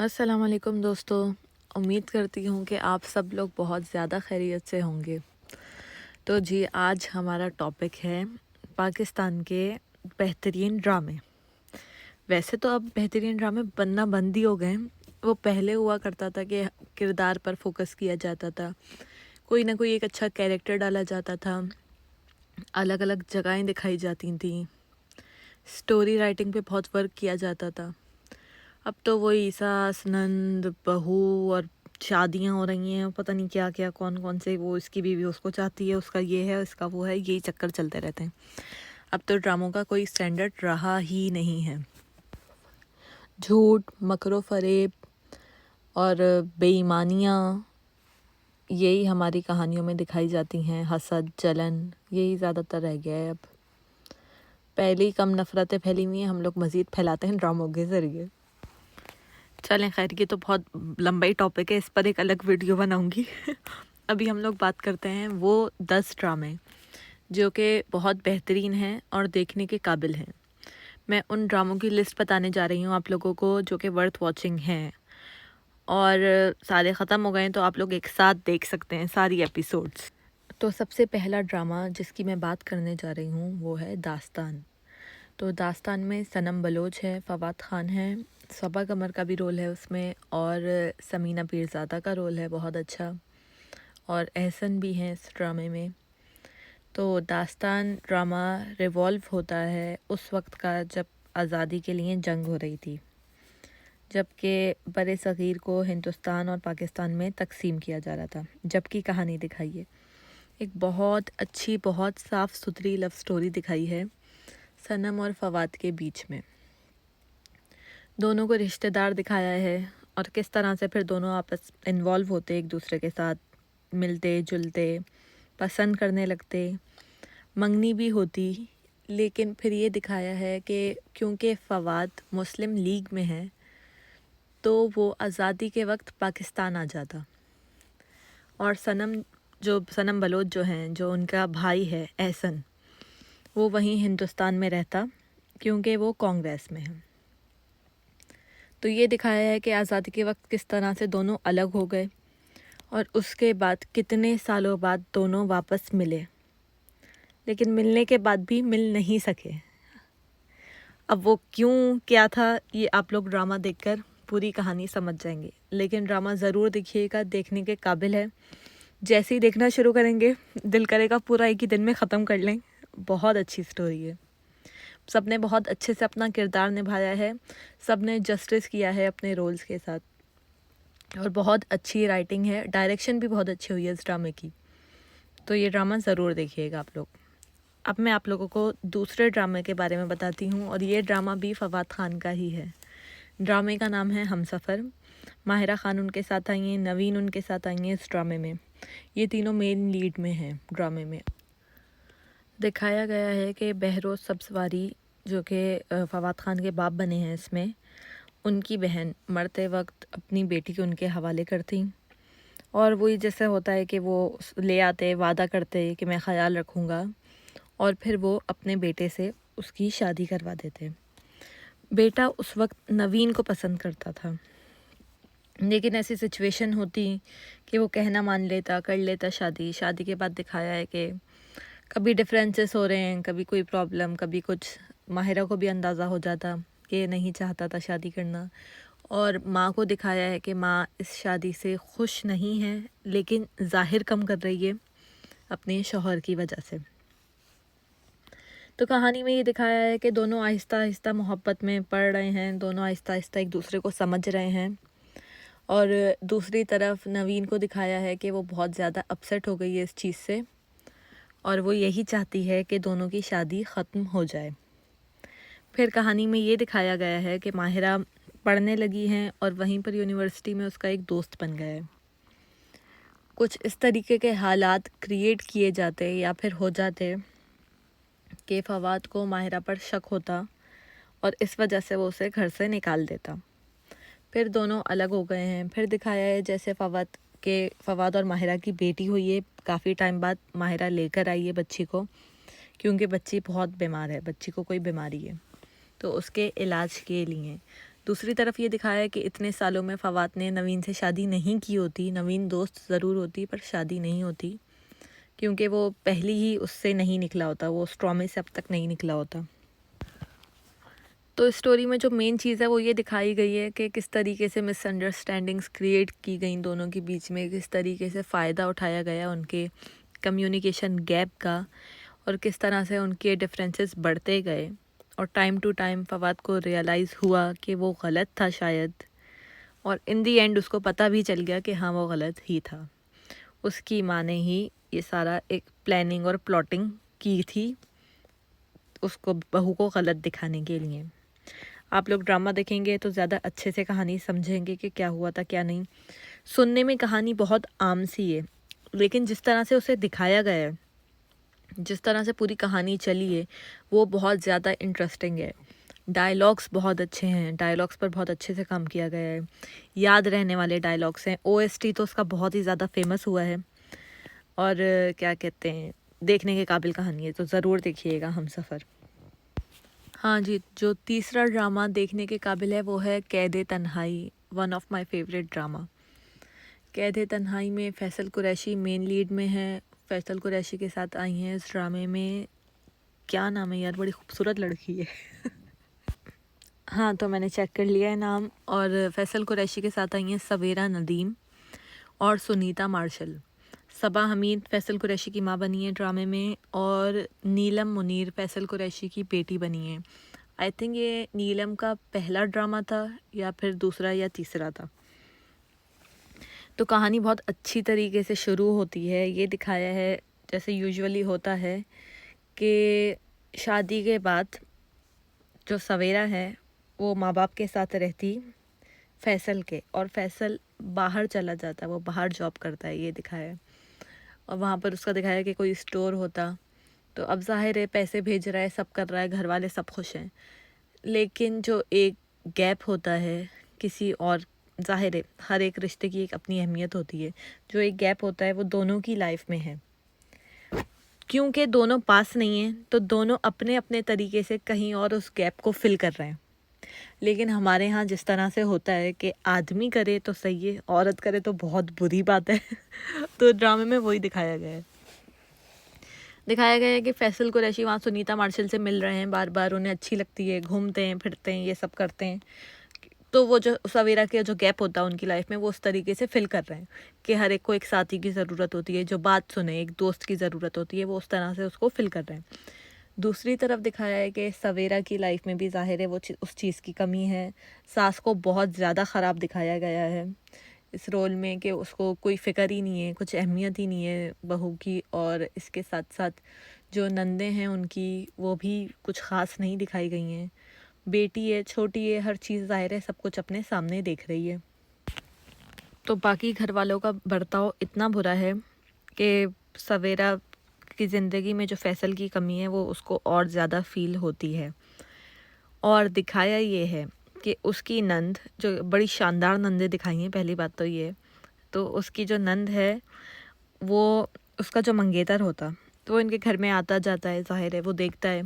अस्सलाम वालेकुम दोस्तों। उम्मीद करती हूँ कि आप सब लोग बहुत ज़्यादा खैरियत से होंगे। तो जी, आज हमारा टॉपिक है पाकिस्तान के बेहतरीन ड्रामे। वैसे तो अब बेहतरीन ड्रामे बनना बंद ही हो गए हैं। वो पहले हुआ करता था कि किरदार पर फोकस किया जाता था, कोई ना कोई एक अच्छा कैरेक्टर डाला जाता था, अलग अलग जगहें दिखाई जाती थी, स्टोरी राइटिंग पे बहुत वर्क किया जाता था। अब तो वही सास नंद बहू और शादियां हो रही हैं, पता नहीं क्या क्या, कौन कौन से, वो इसकी बीवी उसको चाहती है, उसका ये है, उसका वो है, यही चक्कर चलते रहते हैं। अब तो ड्रामों का कोई स्टैंडर्ड रहा ही नहीं है। झूठ, मकरो फरेब और बेईमानियाँ, यही हमारी कहानियों में दिखाई जाती हैं। हसद, जलन, यही ज़्यादातर रह गया है अब। पहले ही कम नफ़रतें फैली हुई हैं, हम लोग मज़ीद फैलाते हैं ड्रामों के ज़रिए। चलें खैर, ये तो बहुत लंबा ही टॉपिक है, इस पर एक अलग वीडियो बनाऊंगी। अभी हम लोग बात करते हैं वो 10 ड्रामे जो कि बहुत बेहतरीन हैं और देखने के काबिल हैं। मैं उन ड्रामों की लिस्ट बताने जा रही हूँ आप लोगों को जो कि वर्थ वॉचिंग हैं, और सारे ख़त्म हो गए हैं तो आप लोग एक साथ देख सकते हैं सारी एपिसोड्स। तो सबसे पहला ड्रामा जिसकी मैं बात करने जा रही हूँ वो है दास्तान। तो दास्तान में सनम बलोच है, फवाद ख़ान है, सबा कमर का भी रोल है उसमें, और समीना पीरज़ादा का रोल है बहुत अच्छा, और एहसन भी हैं इस ड्रामे में। तो दास्तान ड्रामा रिवॉल्व होता है उस वक्त का जब आज़ादी के लिए जंग हो रही थी, जबकि बरे सग़ीर को हिंदुस्तान और पाकिस्तान में तकसीम किया जा रहा था, जबकि कहानी दिखाई है एक बहुत अच्छी, बहुत साफ़ सुथरी लव स्टोरी दिखाई है सनम और फवाद के बीच में। दोनों को रिश्तेदार दिखाया है और किस तरह से फिर दोनों आपस इन्वॉल्व होते, एक दूसरे के साथ मिलते जुलते, पसंद करने लगते, मंगनी भी होती। लेकिन फिर ये दिखाया है कि क्योंकि फवाद मुस्लिम लीग में है तो वो आज़ादी के वक्त पाकिस्तान आ जाता, और सनम बलोच जो हैं, जो उनका भाई है एहसन, वो वहीं हिंदुस्तान में रहता क्योंकि वो कांग्रेस में है। तो ये दिखाया है कि आज़ादी के वक्त किस तरह से दोनों अलग हो गए और उसके बाद कितने सालों बाद दोनों वापस मिले, लेकिन मिलने के बाद भी मिल नहीं सके। अब वो क्यों, क्या था, ये आप लोग ड्रामा देखकर पूरी कहानी समझ जाएंगे। लेकिन ड्रामा ज़रूर देखिएगा, देखने के काबिल है। जैसे ही देखना शुरू करेंगे दिल करेगा पूरा एक ही दिन में ख़त्म कर लें। बहुत अच्छी स्टोरी है, सब ने बहुत अच्छे से अपना किरदार निभाया है, सब ने जस्टिस किया है अपने रोल्स के साथ, और बहुत अच्छी राइटिंग है, डायरेक्शन भी बहुत अच्छी हुई है इस ड्रामे की। तो ये ड्रामा ज़रूर देखिएगा आप लोग। अब मैं आप लोगों को दूसरे ड्रामे के बारे में बताती हूँ, और ये ड्रामा भी फवाद ख़ान का ही है। ड्रामे का नाम है हमसफ़र। माहिरा ख़ान उनके साथ आई हैं, नवीन उनके साथ आई हैं इस ड्रामे में। ये तीनों मेन लीड में हैं। ड्रामे में दिखाया गया है कि बहरोज़ सब्सवारी, जो कि फवाद ख़ान के बाप बने हैं इसमें, उनकी बहन मरते वक्त अपनी बेटी को उनके हवाले करती, और वही जैसे होता है कि वो ले आते, वादा करते कि मैं ख़याल रखूँगा, और फिर वो अपने बेटे से उसकी शादी करवा देते। बेटा उस वक्त नवीन को पसंद करता था, लेकिन ऐसी सिचुएशन होती कि वो कहना मान लेता, कर लेता शादी। शादी के बाद दिखाया है कि कभी डिफरेंसेस हो रहे हैं, कभी कोई प्रॉब्लम, कभी कुछ। माहिरा को भी अंदाज़ा हो जाता कि नहीं चाहता था शादी करना, और माँ को दिखाया है कि माँ इस शादी से खुश नहीं है, लेकिन ज़ाहिर कम कर रही है अपने शौहर की वजह से। तो कहानी में ये दिखाया है कि दोनों आहिस्ता आहिस्ता मोहब्बत में पड़ रहे हैं, दोनों आहिस्ता आहिस्ता एक दूसरे को समझ रहे हैं। और दूसरी तरफ नवीन को दिखाया है कि वो बहुत ज़्यादा अपसेट हो गई है इस चीज़ से, और वो यही चाहती है कि दोनों की शादी ख़त्म हो जाए। फिर कहानी में ये दिखाया गया है कि माहिरा पढ़ने लगी हैं और वहीं पर यूनिवर्सिटी में उसका एक दोस्त बन गया है। कुछ इस तरीके के हालात क्रिएट किए जाते या फिर हो जाते कि फवाद को माहिरा पर शक होता, और इस वजह से वो उसे घर से निकाल देता। फिर दोनों अलग हो गए हैं। फिर दिखाया है जैसे फवाद और माहिरा की बेटी हुई है, काफ़ी टाइम बाद माहिरा लेकर आई है बच्ची को, क्योंकि बच्ची बहुत बीमार है, बच्ची को कोई बीमारी है, तो उसके इलाज के लिए दूसरी तरफ ये दिखाया है कि इतने सालों में फवाद ने नवीन से शादी नहीं की होती, नवीन दोस्त ज़रूर होती पर शादी नहीं होती, क्योंकि वो पहली ही उससे नहीं निकला होता, वो उस ट्रॉमे से अब तक नहीं निकला होता। तो इस स्टोरी में जो मेन चीज़ है वो ये दिखाई गई है कि किस तरीके से मिसअंडरस्टैंडिंग्स क्रिएट की गई दोनों के बीच में, किस तरीके से फ़ायदा उठाया गया उनके कम्युनिकेशन गैप का, और किस तरह से उनके डिफरेंसेस बढ़ते गए, और टाइम टू टाइम फवाद को रियलाइज़ हुआ कि वो गलत था शायद, और इन दी एंड उसको पता भी चल गया कि हाँ वो गलत ही था। उसकी माँ ने ही ये सारा एक प्लानिंग और प्लॉटिंग की थी उसको, बहू को गलत दिखाने के लिए। आप लोग ड्रामा देखेंगे तो ज़्यादा अच्छे से कहानी समझेंगे कि क्या हुआ था क्या नहीं। सुनने में कहानी बहुत आम सी है, लेकिन जिस तरह से उसे दिखाया गया है, जिस तरह से पूरी कहानी चली है, वो बहुत ज़्यादा इंटरेस्टिंग है। डायलॉग्स बहुत अच्छे हैं, डायलॉग्स पर बहुत अच्छे से काम किया गया है, याद रहने वाले डायलॉग्स हैं। ओएसटी तो उसका बहुत ही ज़्यादा फेमस हुआ है, और क्या कहते हैं, देखने के काबिल कहानी है, तो ज़रूर देखिएगा हमसफ़र। हाँ जी, जो तीसरा ड्रामा देखने के काबिल है वो है कैद तन्हाई, one of my favourite drama. कैद तन्हाई में फैसल कुरैशी मेन लीड में है। फैसल कुरैशी के साथ आई हैं इस ड्रामे में, क्या नाम है यार, बड़ी खूबसूरत लड़की है। हाँ, तो मैंने चेक कर लिया है नाम। और फैसल कुरैशी के साथ आई हैं सवेरा नदीम और सुनीता मार्शल। सबा हमीद फैसल कुरैशी की माँ बनी है ड्रामे में, और नीलम मुनीर फैसल कुरैशी की बेटी बनी है। आई थिंक ये नीलम का पहला ड्रामा था या फिर दूसरा या तीसरा था। तो कहानी बहुत अच्छी तरीके से शुरू होती है। ये दिखाया है जैसे यूजुअली होता है कि शादी के बाद जो सवेरा है वो माँ बाप के साथ रहती फैसल के, और फैसल बाहर चला जाता है, वो बाहर जॉब करता है, ये दिखाया है। और वहाँ पर उसका दिखाया है कि कोई स्टोर होता, तो अब जाहिर है पैसे भेज रहा है, सब कर रहा है, घर वाले सब खुश हैं। लेकिन जो एक गैप होता है किसी और, जाहिर है हर एक रिश्ते की एक अपनी अहमियत होती है, जो एक गैप होता है वो दोनों की लाइफ में है। क्योंकि दोनों पास नहीं हैं तो दोनों अपने अपने तरीके से कहीं और उस गैप को फिल कर रहे हैं। लेकिन हमारे यहाँ जिस तरह से होता है कि आदमी करे तो सही है, औरत करे तो बहुत बुरी बात है। तो ड्रामे में वही दिखाया गया है। दिखाया गया है कि फैसल कुरैशी वहाँ सुनीता मार्शल से मिल रहे हैं बार बार, उन्हें अच्छी लगती है, घूमते हैं फिरते हैं, ये सब करते हैं। तो वो जो सवेरा के जो गैप होता है उनकी लाइफ में, वो उस तरीके से फिल कर रहे हैं कि हर एक को एक साथी की ज़रूरत होती है, जो बात सुने, एक दोस्त की ज़रूरत होती है, वो उस तरह से उसको फिल कर रहे हैं। दूसरी तरफ दिखाया है कि सवेरा की लाइफ में भी जाहिर है वो उस चीज़ की कमी है। सास को बहुत ज़्यादा ख़राब दिखाया गया है इस रोल में कि उसको कोई फ़िक्र ही नहीं है, कुछ अहमियत ही नहीं है बहू की। और इसके साथ साथ जो नंदे हैं उनकी, वो भी कुछ ख़ास नहीं दिखाई गई हैं। बेटी है, छोटी है, हर चीज़ ज़ाहिर है सब कुछ अपने सामने देख रही है। तो बाकी घर वालों का बर्ताव इतना बुरा है कि सवेरा की ज़िंदगी में जो फैसल की कमी है वो उसको और ज़्यादा फ़ील होती है। और दिखाया ये है कि उसकी नंद, जो बड़ी शानदार नंदें दिखाई हैं, पहली बात तो ये, तो उसकी जो नंद है वो, उसका जो मंगेतर होता, तो वो इनके घर में आता जाता है, ज़ाहिर है वो देखता है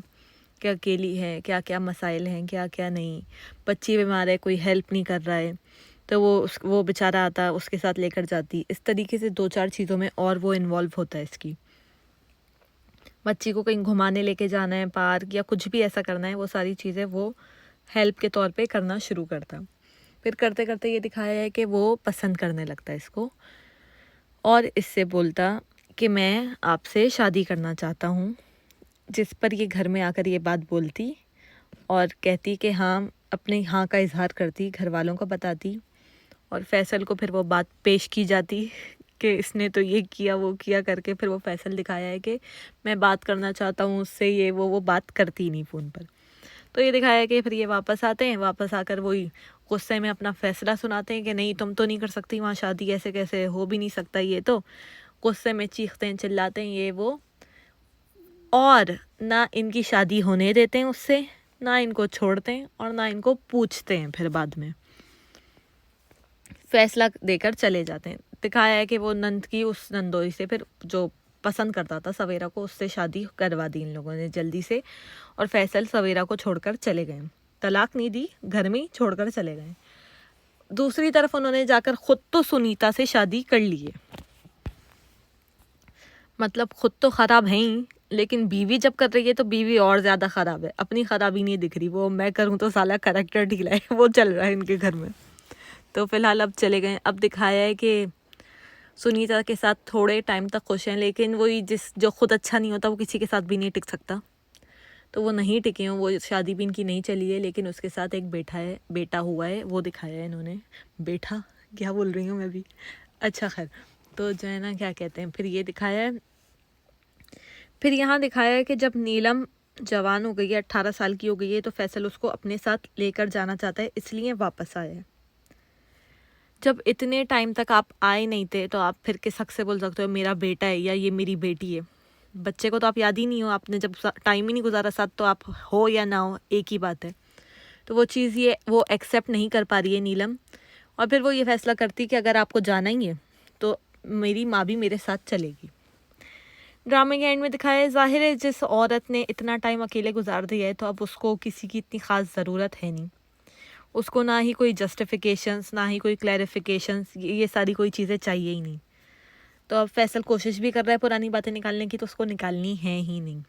कि अकेली है, क्या क्या मसाइल हैं, क्या क्या नहीं, बच्ची बीमार है, कोई हेल्प नहीं कर रहा है, तो वो बेचारा आता, उसके साथ लेकर जाती। इस तरीके से 2-4 चीज़ों में और वो इन्वॉल्व होता है इसकी। बच्ची को कहीं घुमाने लेके जाना है, पार्क या कुछ भी ऐसा करना है, वो सारी चीज़ें वो हेल्प के तौर पे करना शुरू करता। फिर करते करते ये दिखाया है कि वो पसंद करने लगता है इसको, और इससे बोलता कि मैं आपसे शादी करना चाहता हूँ। जिस पर ये घर में आकर ये बात बोलती और कहती कि हाँ, अपने हाँ का इज़हार करती, घर वालों को बताती, और फैसल को फिर वो बात पेश की जाती कि इसने तो ये किया वो किया करके। फिर वो फैसल दिखाया है कि मैं बात करना चाहता हूँ उससे, ये वो बात करती नहीं फ़ोन पर। तो ये दिखाया है कि फिर ये वापस आते हैं, वापस आकर वही गुस्से में अपना फ़ैसला सुनाते हैं कि नहीं तुम तो नहीं कर सकती वहाँ शादी, ऐसे कैसे हो भी नहीं सकता ये, तो गुस्से में चीखते हैं, चिल्लाते हैं, ये वो, और ना इनकी शादी होने देते हैं उससे, ना इनको छोड़ते हैं, और ना इनको पूछते हैं। फिर बाद में फैसला देकर चले जाते हैं। दिखाया है कि वो नंद की उस नंदोई से, फिर जो पसंद करता था सवेरा को, उससे शादी करवा दी इन लोगों ने जल्दी से, और फैसल सवेरा को छोड़कर चले गए। तलाक नहीं दी, घर में ही छोड़कर चले गए। दूसरी तरफ उन्होंने जाकर खुद तो सुनीता से शादी कर ली है, मतलब खुद तो ख़राब है ही, लेकिन बीवी जब कर रही है तो बीवी और ज़्यादा ख़राब है, अपनी ख़राबी नहीं दिख रही। वो मैं करूँ तो साला करेक्टर ढीला है, वो चल रहा है इनके घर में। तो फिलहाल अब चले गए। अब दिखाया है कि सुनीता के साथ थोड़े टाइम तक खुश हैं, लेकिन वही जो खुद अच्छा नहीं होता वो किसी के साथ भी नहीं टिक सकता, तो वो नहीं टिके हैं। वो शादी भी इनकी नहीं चली है, लेकिन उसके साथ एक बेटा हुआ है, वो दिखाया है इन्होंने। बेटा क्या बोल रही हूँ मैं भी, अच्छा खैर। तो जो है ना, क्या कहते हैं, फिर ये दिखाया है, फिर यहाँ दिखाया है कि जब नीलम जवान हो गई है, 18 साल की हो गई है, तो फैसल उसको अपने साथ लेकर जाना चाहता है, इसलिए वापस आया है। जब इतने टाइम तक आप आए नहीं थे तो आप फिर किस हक से बोल सकते हो मेरा बेटा है या ये मेरी बेटी है? बच्चे को तो आप याद ही नहीं हो, आपने जब टाइम ही नहीं गुजारा साथ, तो आप हो या ना हो एक ही बात है। तो वो चीज़ ये वो एक्सेप्ट नहीं कर पा रही है नीलम, और फिर वो ये फैसला करती कि अगर आपको जाना ही है तो मेरी माँ भी मेरे साथ चलेगी। ड्रामे के एंड में दिखाया है, ज़ाहिर है जिस औरत ने इतना टाइम अकेले गुजार दिया है तो अब उसको किसी की इतनी ख़ास ज़रूरत है नहीं, उसको ना ही कोई जस्टिफिकेशंस, ना ही कोई क्लैरिफिकेशंस, ये सारी कोई चीज़ें चाहिए ही नहीं। तो अब फैसल कोशिश भी कर रहा है पुरानी बातें निकालने की, तो उसको निकालनी है ही नहीं।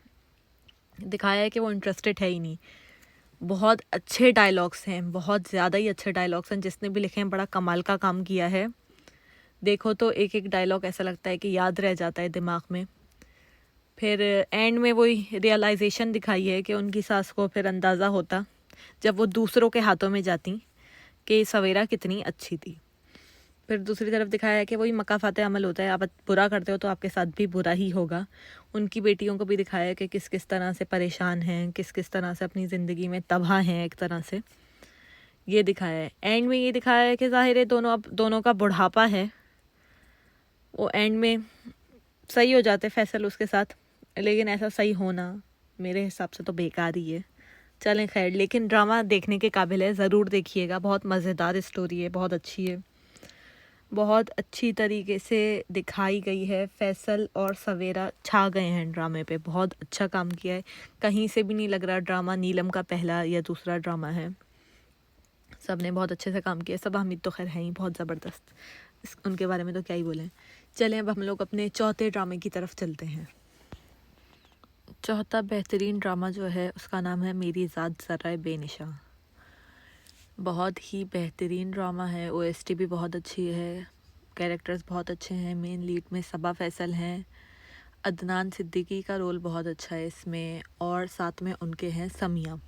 दिखाया है कि वो इंटरेस्टेड है ही नहीं। बहुत अच्छे डायलॉग्स हैं, बहुत ज़्यादा ही अच्छे डायलॉग्स हैं, जिसने भी लिखे हैं बड़ा कमाल का काम किया है। देखो तो एक एक डायलॉग ऐसा लगता है कि याद रह जाता है दिमाग में। फिर एंड में वही रियलाइजेशन दिखाई है कि उनकी सास को फिर अंदाज़ा होता जब वो दूसरों के हाथों में जाती कि सवेरा कितनी अच्छी थी। फिर दूसरी तरफ दिखाया है कि वही मक्का फाते अमल होता है, आप बुरा करते हो तो आपके साथ भी बुरा ही होगा। उनकी बेटियों को भी दिखाया है कि किस किस तरह से परेशान हैं, किस किस तरह से अपनी ज़िंदगी में तबाह हैं, एक तरह से ये दिखाया है। एंड में ये दिखाया है कि ज़ाहिर है दोनों का बुढ़ापा है, वो एंड में सही हो जाते फैसल उसके साथ, लेकिन ऐसा सही होना मेरे हिसाब से तो बेकार ही है। चलें खैर, लेकिन ड्रामा देखने के काबिल है, ज़रूर देखिएगा। बहुत मज़ेदार स्टोरी है, बहुत अच्छी है, बहुत अच्छी तरीके से दिखाई गई है। फैसल और सवेरा छा गए हैं ड्रामे पे, बहुत अच्छा काम किया है। कहीं से भी नहीं लग रहा ड्रामा नीलम का पहला या दूसरा ड्रामा है। सब ने बहुत अच्छे से काम किया। सब हामिद तो खैर हैं ही बहुत ज़बरदस्त, उनके बारे में तो क्या ही बोलें। चलें अब हम लोग अपने चौथे ड्रामे की तरफ चलते हैं। चौथा बेहतरीन ड्रामा जो है उसका नाम है मेरी ज़ात ज़र्रा बेनिशा। बहुत ही बेहतरीन ड्रामा है, ओएसटी भी बहुत अच्छी है, कैरेक्टर्स बहुत अच्छे हैं। मेन लीड में सबा फैसल हैं, अदनान सिद्दीकी का रोल बहुत अच्छा है इसमें, और साथ में उनके हैं समिया।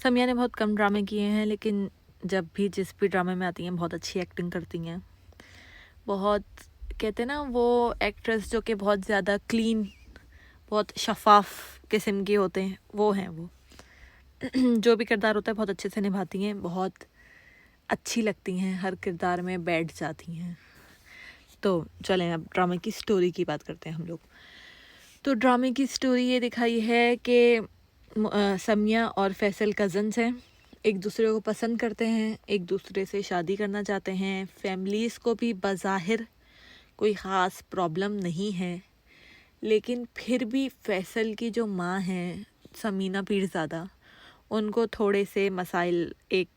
समिया ने बहुत कम ड्रामे किए हैं, लेकिन जब भी जिस भी ड्रामे में आती हैं बहुत अच्छी एक्टिंग करती हैं। बहुत कहते हैं ना वो एक्ट्रेस जो कि बहुत ज़्यादा क्लीन, बहुत शफाफ किस्म के होते हैं, वो हैं वो। जो भी किरदार होता है बहुत अच्छे से निभाती हैं, बहुत अच्छी लगती हैं, हर किरदार में बैठ जाती हैं। तो चलें अब ड्रामे की स्टोरी की बात करते हैं हम लोग। तो ड्रामे की स्टोरी ये दिखाई है कि समिया और फैसल कज़न्स हैं, एक दूसरे को पसंद करते हैं, एक दूसरे से शादी करना चाहते हैं। फैमिलीज़ को भी बज़ाहिर कोई ख़ास प्रॉब्लम नहीं है, लेकिन फिर भी फैसल की जो माँ हैं समीना पीरज़ादा, उनको थोड़े से मसाइल, एक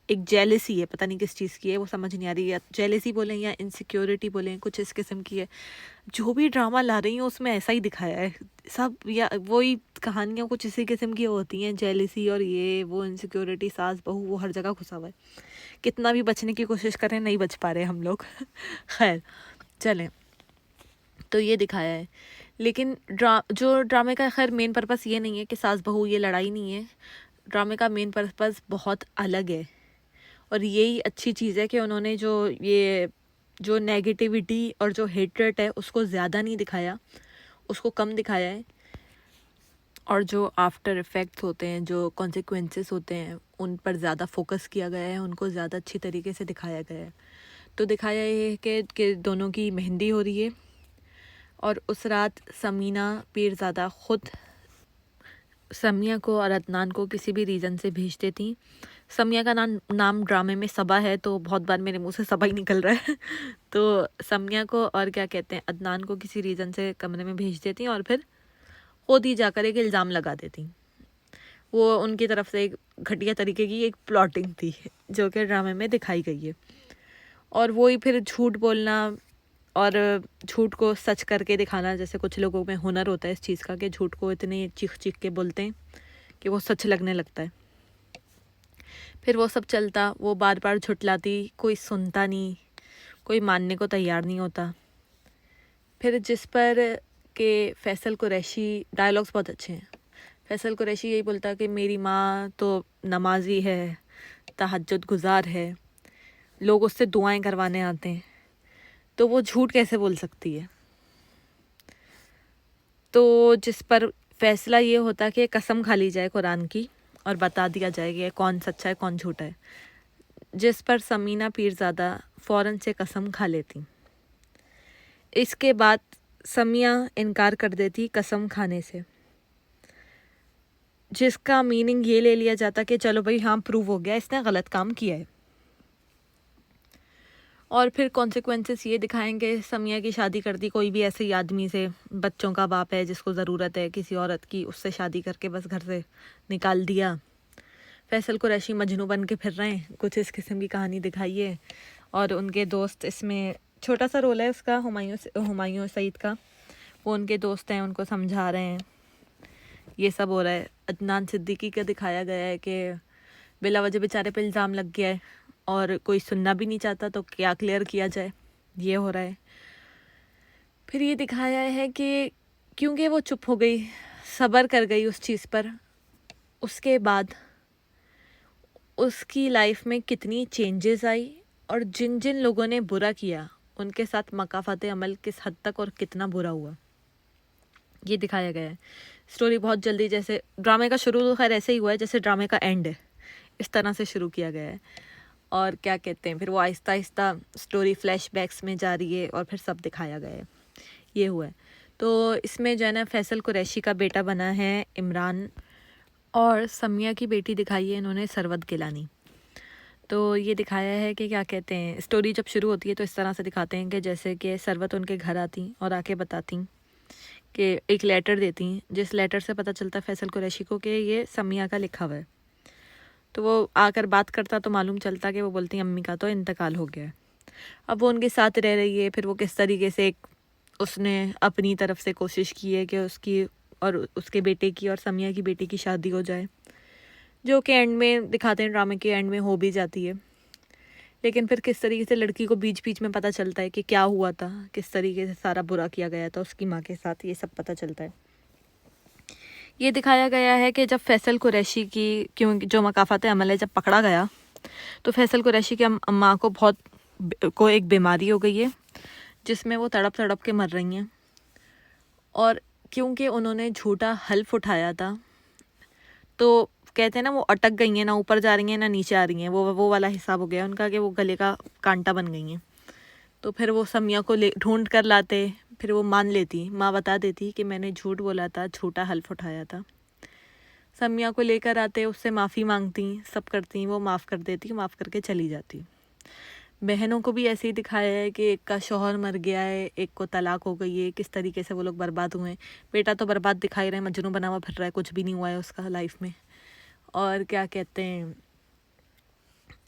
जेलसी है, पता नहीं किस चीज़ की है, वो समझ नहीं आ रही, या जेलसी बोलें या इनसिक्योरिटी बोलें, कुछ इस किस्म की है। जो भी ड्रामा ला रही हूँ उसमें ऐसा ही दिखाया है सब, या वही कहानियाँ कुछ इसी किस्म की होती हैं, जेलसी और ये वो इनसिक्योरिटी, सास बहू, वो हर जगह घुसा हुआ है। कितना भी बचने की कोशिश करें नहीं बच पा रहे हम लोग। खैर चलें, तो ये दिखाया है। लेकिन जो ड्रामे का खैर मेन पर्पस ये नहीं है कि सास बहू ये लड़ाई नहीं है, ड्रामे का मेन पर्पस बहुत अलग है, और यही अच्छी चीज़ है कि उन्होंने जो नेगेटिविटी और जो हेट्रेट है उसको ज़्यादा नहीं दिखाया, उसको कम दिखाया है, और जो आफ्टर इफ़ेक्ट्स होते हैं, जो कॉन्सिक्वेंसेस होते हैं, उन पर ज़्यादा फोकस किया गया है, उनको ज़्यादा अच्छी तरीके से दिखाया गया है। तो दिखाया ये है कि दोनों की मेहंदी हो रही है, और उस रात समीना पीरज़ादा खुद समिया को और अदनान को किसी भी रीज़न से भेज देती। समिया का नाम ड्रामे में सबा है, तो बहुत बार मेरे मुंह से सबा ही निकल रहा है। तो समिया को और क्या कहते हैं अदनान को किसी रीज़न से कमरे में भेज देती और फिर खुद ही जाकर एक इल्ज़ाम लगा देती। वो उनकी तरफ से एक घटिया तरीके की एक प्लॉटिंग थी जो कि ड्रामे में दिखाई गई है। और वही फिर झूठ बोलना और झूठ को सच करके दिखाना, जैसे कुछ लोगों में हुनर होता है इस चीज़ का कि झूठ को इतने चीख चीख के बोलते हैं कि वो सच लगने लगता है। फिर वो सब चलता, वो बार बार झुठलाती, कोई सुनता नहीं, कोई मानने को तैयार नहीं होता। फिर जिस पर के फैसल कुरैशी, डायलॉग्स बहुत अच्छे हैं। फैसल कुरैशी यही बोलता कि मेरी माँ तो नमाजी है, तहज्जुद गुजार है, लोग उससे दुआएं करवाने आते हैं, तो वो झूठ कैसे बोल सकती है। तो जिस पर फैसला ये होता कि कसम खा ली जाए कुरान की और बता दिया जाए कि कौन सच्चा है कौन झूठा है, जिस पर समीना पीरज़ादा फ़ौरन से कसम खा लेती। इसके बाद समिया इनकार कर देती कसम खाने से, जिसका मीनिंग ये ले लिया जाता कि चलो भाई हाँ प्रूव हो गया इसने गलत काम किया है। और फिर कॉन्सिक्वेंसेस ये दिखाएंगे, समिया की शादी कर दी कोई भी ऐसे ही आदमी से, बच्चों का बाप है जिसको ज़रूरत है किसी औरत की, उससे शादी करके बस घर से निकाल दिया। फैसल कुरैशी मजनू बन के फिर रहे हैं, कुछ इस किस्म की कहानी दिखाई है। और उनके दोस्त, इसमें छोटा सा रोल है उसका, हुमायूं सईद का, वो उनके दोस्त हैं, उनको समझा रहे हैं, ये सब हो रहा है। अदनान सिद्दीकी का दिखाया गया है कि बिला वजह बेचारे पे इल्ज़ाम लग गया है और कोई सुनना भी नहीं चाहता, तो क्या क्लियर किया जाए, ये हो रहा है। फिर ये दिखाया है कि क्योंकि वो चुप हो गई, सब्र कर गई उस चीज़ पर, उसके बाद उसकी लाइफ में कितनी चेंजेस आई और जिन जिन लोगों ने बुरा किया उनके साथ मकाफात अमल किस हद तक और कितना बुरा हुआ, ये दिखाया गया है। स्टोरी बहुत जल्दी, जैसे ड्रामे का शुरू तो खैर ऐसे ही हुआ है जैसे ड्रामे का एंड है, इस तरह से शुरू किया गया है। और क्या कहते हैं, फिर वो आहिस्ता आहिस्ता स्टोरी फ्लैशबैक्स में जा रही है और फिर सब दिखाया गया है, ये हुआ है। तो इसमें जो है ना फैसल कुरैशी का बेटा बना है इमरान, और समिया की बेटी दिखाई है इन्होंने सरवत गिलानी। तो ये दिखाया है कि क्या कहते हैं, स्टोरी जब शुरू होती है तो इस तरह से दिखाते हैं कि जैसे कि सरवत उनके घर आती और आके बताती कि एक लेटर देती, जिस लेटर से पता चलता फैसल कुरैशी को कि ये समिया का लिखा हुआ है। तो वो आकर बात करता तो मालूम चलता कि वो बोलती अम्मी का तो इंतकाल हो गया है। अब वो उनके साथ रह रही है, फिर वो किस तरीके से उसने अपनी तरफ से कोशिश की है कि उसकी और उसके बेटे की और समिया की बेटी की शादी हो जाए, जो कि एंड में दिखाते हैं, ड्रामे के एंड में हो भी जाती है। लेकिन फिर किस तरीके से लड़की को बीच बीच में पता चलता है कि क्या हुआ था, किस तरीके से सारा बुरा किया गया था उसकी माँ के साथ, ये सब पता चलता है। ये दिखाया गया है कि जब फैसल कुरैशी की, क्योंकि जो मकाफात अमल है, जब पकड़ा गया तो फैसल कुरैशी की माँ को एक बीमारी हो गई है जिसमें वो तड़प तड़प के मर रही हैं। और क्योंकि उन्होंने झूठा हल्फ उठाया था, तो कहते हैं ना वो अटक गई हैं, ना ऊपर जा रही हैं ना नीचे आ रही हैं, वो वाला हिसाब हो गया उनका कि वो गले का कांटा बन गई हैं। तो फिर वो समिया को ढूंढ कर लाते, फिर वो मान लेती, माँ बता देती कि मैंने झूठ बोला था, झूठा हल्फ उठाया था। समिया को लेकर आते, उससे माफ़ी मांगती, सब करती, वो माफ़ कर देती, माफ़ करके चली जाती। बहनों को भी ऐसे ही दिखाया है कि एक का शौहर मर गया है, एक को तलाक हो गई है, किस तरीके से वो लोग बर्बाद हुए हैं। बेटा तो बर्बाद दिखाई रहे, मजनू बना हुआ फिर रहा है, कुछ भी नहीं हुआ है उसका लाइफ में। और क्या कहते हैं,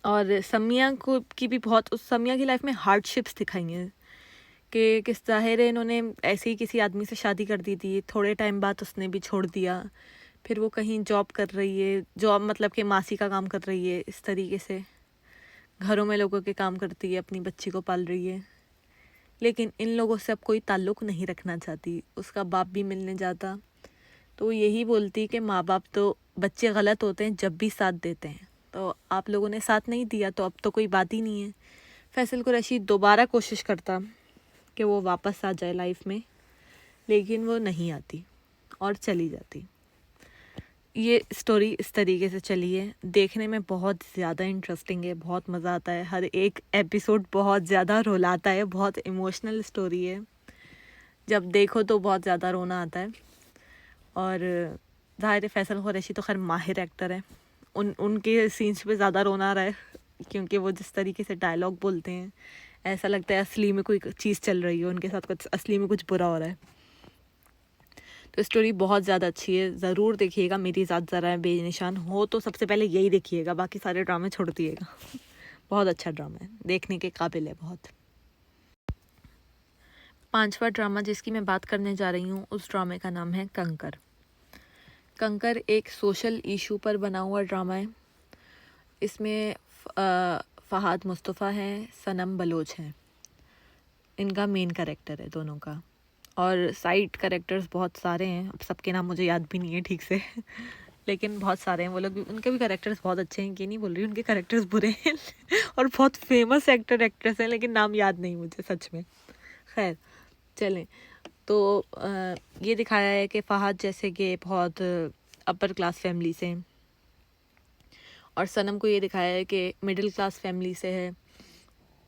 और समिया की भी बहुत, उस समिया की लाइफ में हार्डशिप्स दिखाई हैं कि किस ज़ाहिर है इन्होंने ऐसे ही किसी आदमी से शादी कर दी थी, थोड़े टाइम बाद उसने भी छोड़ दिया, फिर वो कहीं जॉब कर रही है, जॉब मतलब कि मासी का काम कर रही है, इस तरीके से घरों में लोगों के काम करती है, अपनी बच्ची को पाल रही है। लेकिन इन लोगों से अब कोई ताल्लुक़ नहीं रखना चाहती। उसका बाप भी मिलने जाता तो यही बोलती कि माँ बाप तो, बच्चे गलत होते हैं जब भी साथ देते हैं, तो आप लोगों ने साथ नहीं दिया तो अब तो कोई बात ही नहीं है। फैसल कुरैशी दोबारा कोशिश करता कि वो वापस आ जाए लाइफ में, लेकिन वो नहीं आती और चली जाती। ये स्टोरी इस तरीके से चली है, देखने में बहुत ज़्यादा इंटरेस्टिंग है, बहुत मज़ा आता है, हर एक एपिसोड बहुत ज़्यादा रुलाता है, बहुत इमोशनल स्टोरी है, जब देखो तो बहुत ज़्यादा रोना आता है। और ज़ाहिर फैसल कुरैशी तो खैर माहिर एक्टर है, उनके सीन्स पे ज़्यादा रोना आ रहा है, क्योंकि वो जिस तरीके से डायलॉग बोलते हैं ऐसा लगता है असली में कोई चीज़ चल रही है उनके साथ, कुछ असली में कुछ बुरा हो रहा है। तो स्टोरी बहुत ज़्यादा अच्छी है, ज़रूर देखिएगा। मेरी ज़ात ज़रा बेनिशान हो तो सबसे पहले यही देखिएगा, बाकी सारे ड्रामे छोड़ दिएगा। बहुत अच्छा ड्रामा है, देखने के काबिल है बहुत। 5वां ड्रामा जिसकी मैं बात करने जा रही हूँ, उस ड्रामे का नाम है कंकर। कंकर एक सोशल इशू पर बना हुआ ड्रामा है। इसमें फ़हाद मुस्तफ़ा हैं, सनम बलोच हैं, इनका मेन कैरेक्टर है दोनों का। और साइड कैरेक्टर्स बहुत सारे हैं, अब सबके नाम मुझे याद भी नहीं है ठीक से लेकिन बहुत सारे हैं वो लोग भी, उनके भी कैरेक्टर्स बहुत अच्छे हैं, ये नहीं बोल रही उनके कैरेक्टर्स बुरे हैं और बहुत फेमस एक्टर एक्ट्रेस हैं, लेकिन नाम याद नहीं मुझे सच में। खैर चलें, तो ये दिखाया है कि फ़हाद जैसे कि बहुत अपर क्लास फैमिली से हैं, और सनम को ये दिखाया है कि मिडिल क्लास फैमिली से है।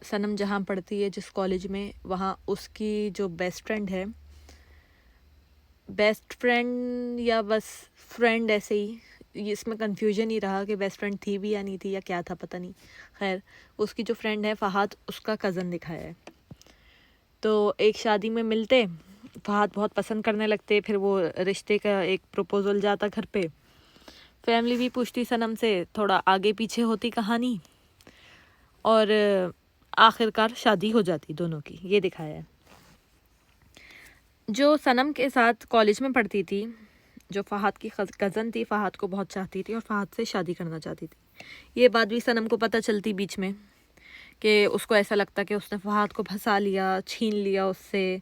सनम जहाँ पढ़ती है जिस कॉलेज में, वहाँ उसकी जो बेस्ट फ्रेंड है, बेस्ट फ्रेंड या बस फ्रेंड ऐसे ही, इसमें कंफ्यूजन ही रहा कि बेस्ट फ्रेंड थी भी या नहीं थी या क्या था पता नहीं। खैर उसकी जो फ्रेंड है फ़हाद, उसका कज़न दिखाया है। तो एक शादी में मिलते, फ़हाद बहुत पसंद करने लगते, फिर वो रिश्ते का एक प्रपोज़ल जाता घर पे, फैमिली भी पूछती सनम से, थोड़ा आगे पीछे होती कहानी, और आखिरकार शादी हो जाती दोनों की, ये दिखाया है। जो सनम के साथ कॉलेज में पढ़ती थी, जो फ़हाद की कज़न थी, फ़हाद को बहुत चाहती थी और फ़हाद से शादी करना चाहती थी। ये बात भी सनम को पता चलती बीच में, कि उसको ऐसा लगता कि उसने फ़हाद को फंसा लिया, छीन लिया उससे,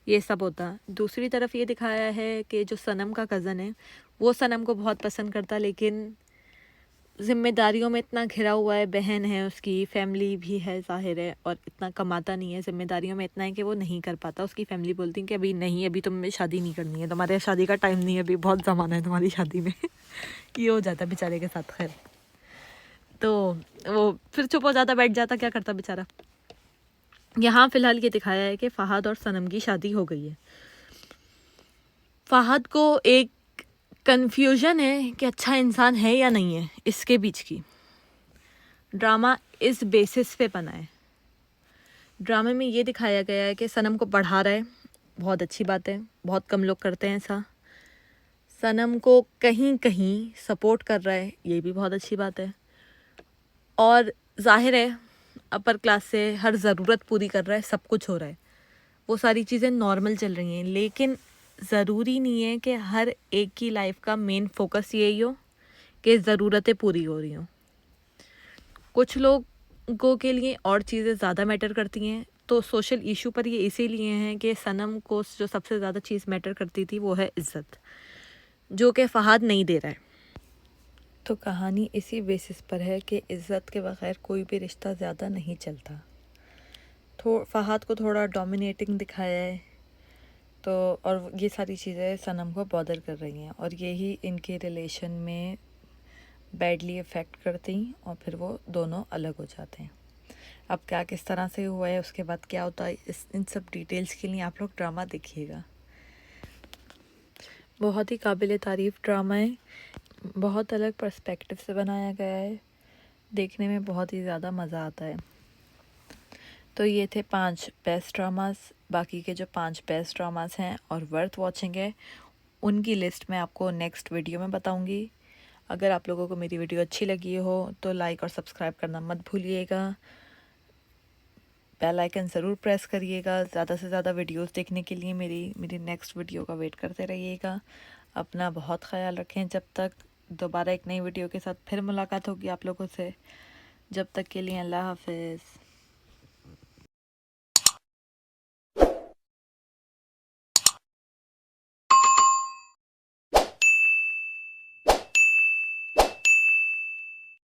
ये सब होता। दूसरी तरफ ये दिखाया है कि जो सनम का कज़न है वो सनम को बहुत पसंद करता, लेकिन ज़िम्मेदारियों में इतना घिरा हुआ है, बहन है उसकी, फैमिली भी है ज़ाहिर है, और इतना कमाता नहीं है, ज़िम्मेदारियों में इतना है कि वो नहीं कर पाता। उसकी फैमिली बोलती है कि अभी नहीं, अभी तुम्हें शादी नहीं करनी है, तुम्हारे शादी का टाइम नहीं है, अभी बहुत ज़माना है तुम्हारी शादी में ये हो जाता बेचारे के साथ। खैर तो वो फिर चुप हो जाता, बैठ जाता, क्या करता बेचारा। यहाँ फ़िलहाल ये दिखाया है कि फ़हाद और सनम की शादी हो गई है। फ़हाद को एक कन्फ्यूजन है कि अच्छा इंसान है या नहीं है, इसके बीच की ड्रामा इस बेसिस पे बना है। ड्रामे में ये दिखाया गया है कि सनम को पढ़ा रहा है, बहुत अच्छी बात है, बहुत कम लोग करते हैं ऐसा। सनम को कहीं कहीं सपोर्ट कर रहा है, ये भी बहुत अच्छी बात है। और जाहिर है अपर क्लास से हर ज़रूरत पूरी कर रहा है, सब कुछ हो रहा है, वो सारी चीज़ें नॉर्मल चल रही हैं। लेकिन ज़रूरी नहीं है कि हर एक की लाइफ का मेन फोकस यही हो कि ज़रूरतें पूरी हो रही हों। कुछ लोगों के लिए और चीज़ें ज़्यादा मैटर करती हैं। तो सोशल इशू पर ये इसीलिए हैं कि सनम को जो सबसे ज़्यादा चीज़ मैटर करती थी वो है इज़्ज़त, जो कि फ़हाद नहीं दे रहा है। तो कहानी इसी बेसिस पर है कि इज़्ज़त के बगैर कोई भी रिश्ता ज़्यादा नहीं चलता। फ़हाद को थोड़ा डोमिनेटिंग दिखाया है, तो और ये सारी चीज़ें सनम को बॉदर कर रही हैं, और यही इनके रिलेशन में बैडली इफ़ेक्ट करती, और फिर वो दोनों अलग हो जाते हैं। अब क्या किस तरह से हुआ है, उसके बाद क्या होता है, इन सब डिटेल्स के लिए आप लोग ड्रामा देखिएगा। बहुत ही काबिल तारीफ़ ड्रामा है, बहुत अलग पर्सपेक्टिव से बनाया गया है, देखने में बहुत ही ज़्यादा मज़ा आता है। तो ये थे 5 बेस्ट ड्रामास। बाकी के जो 5 बेस्ट ड्रामास हैं और वर्थ वॉचिंग है, उनकी लिस्ट मैं आपको नेक्स्ट वीडियो में बताऊंगी। अगर आप लोगों को मेरी वीडियो अच्छी लगी हो तो लाइक और सब्सक्राइब करना मत भूलिएगा। बेल आइकन ज़रूर प्रेस करिएगा। ज़्यादा से ज़्यादा वीडियोस देखने के लिए मेरी नेक्स्ट वीडियो का वेट करते रहिएगा। अपना बहुत ख्याल रखें। जब तक दोबारा एक नई वीडियो के साथ फिर मुलाकात होगी आप लोगों से, जब तक के लिए अल्लाह हाफ़िज़।